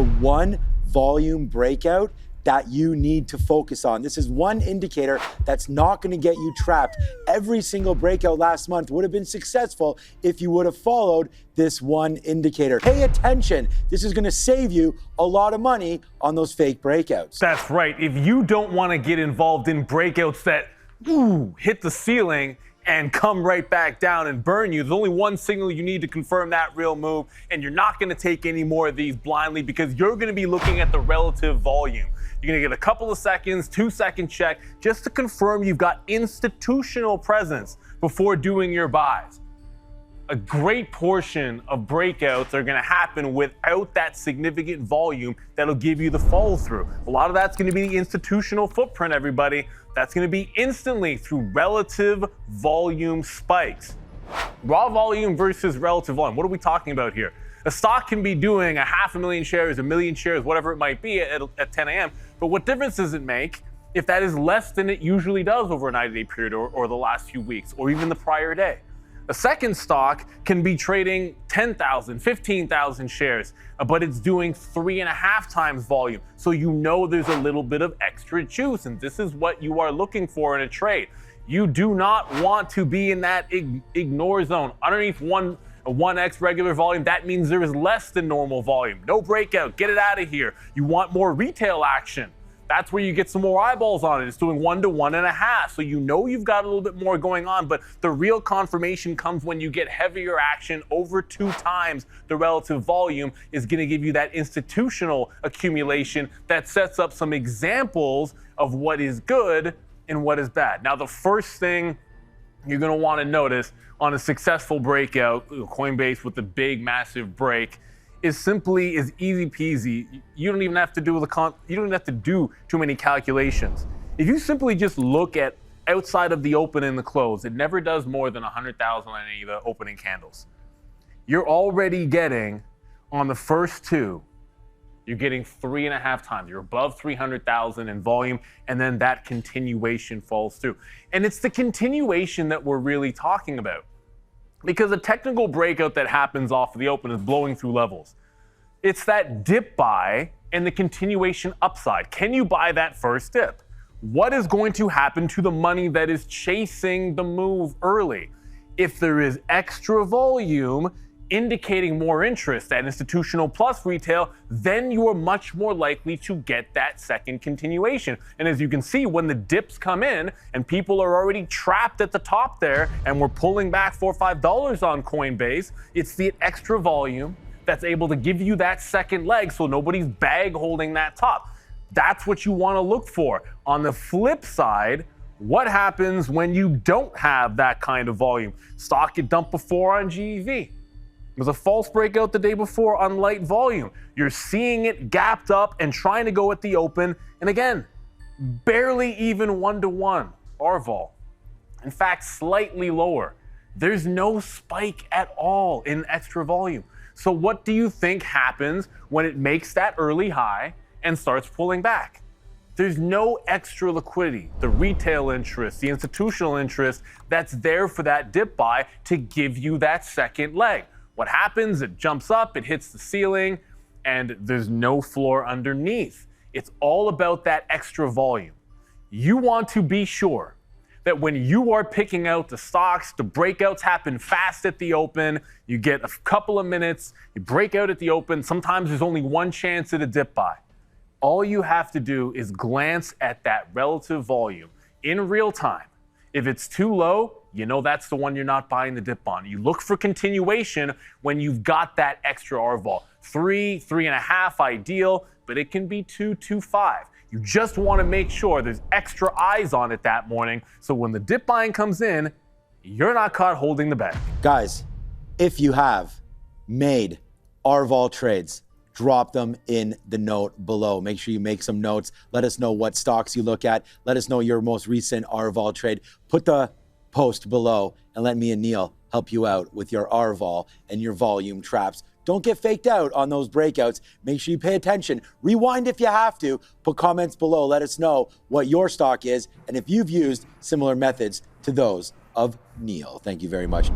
the one volume breakout that you need to focus on. This is one indicator that's not going to get you trapped. Every single breakout last month would have been successful if you would have followed this one indicator. Pay attention. This is going to save you a lot of money on those fake breakouts. That's right. If you don't want to get involved in breakouts that hit the ceiling and come right back down and burn you, there's only one signal you need to confirm that real move, and you're not going to take any more of these blindly because you're going to be looking at the relative volume. You're going to get a couple of seconds, 2-second check, just to confirm you've got institutional presence before doing your buys. A great portion of breakouts are going to happen without that significant volume that'll give you the follow through. A lot of that's going to be the institutional footprint, everybody. That's going to be instantly through relative volume spikes. Raw volume versus relative volume. What are we talking about here? A stock can be doing 500,000 shares, 1 million shares, whatever it might be at 10 a.m. But what difference does it make if that is less than it usually does over a 90-day period or the last few weeks or even the prior day? A second stock can be trading 10,000, 15,000 shares, but it's doing 3.5 times volume. So you know there's a little bit of extra juice, and this is what you are looking for in a trade. You do not want to be in that ignore zone. Underneath 1x regular volume, that means there is less than normal volume. No breakout, get it out of here. You want more retail action. That's where you get some more eyeballs on it. It's doing 1 to 1.5. So you know you've got a little bit more going on, but the real confirmation comes when you get heavier action over 2 times the relative volume is going to give you that institutional accumulation that sets up some examples of what is good and what is bad. Now, the first thing you're going to want to notice on a successful breakout, Coinbase with the big, massive break, is easy peasy. You don't even have to do too many calculations. If you simply just look at outside of the open and the close, it never does more than 100,000 on any of the opening candles. You're already getting, on the first two, you're getting 3.5 times. You're above 300,000 in volume, and then that continuation falls through. And it's the continuation that we're really talking about. Because a technical breakout that happens off of the open is blowing through levels. It's that dip buy and the continuation upside. Can you buy that first dip? What is going to happen to the money that is chasing the move early? If there is extra volume indicating more interest, that institutional plus retail, then you are much more likely to get that second continuation. And as you can see, when the dips come in and people are already trapped at the top there and we're pulling back $4 or $5 on Coinbase, it's the extra volume that's able to give you that second leg so nobody's bag holding that top. That's what you want to look for. On the flip side, what happens when you don't have that kind of volume? Stock get dumped before on GEV. It was a false breakout the day before on light volume. You're seeing it gapped up and trying to go at the open. And again, barely even 1 to 1 RVOL. In fact, slightly lower. There's no spike at all in extra volume. So what do you think happens when it makes that early high and starts pulling back? There's no extra liquidity. The retail interest, the institutional interest that's there for that dip buy to give you that second leg. What happens? It jumps up, it hits the ceiling, and there's no floor underneath. It's all about that extra volume. You want to be sure that when you are picking out the stocks, the breakouts happen fast at the open. You get a couple of minutes, you break out at the open. Sometimes there's only one chance at a dip buy. All you have to do is glance at that relative volume in real time. If it's too low, you know that's the one you're not buying the dip on. You look for continuation when you've got that extra RVOL. 3, 3.5 ideal, but it can be 2, 2.5. You just want to make sure there's extra eyes on it that morning, so when the dip buying comes in, you're not caught holding the bag. Guys, if you have made RVOL trades, drop them in the note below. Make sure you make some notes. Let us know what stocks you look at. Let us know your most recent RVOL trade. Put the post below and let me and Neil help you out with your RVOL and your volume traps. Don't get faked out on those breakouts. Make sure you pay attention. Rewind if you have to. Put comments below. Let us know what your stock is and if you've used similar methods to those of Neil. Thank you very much.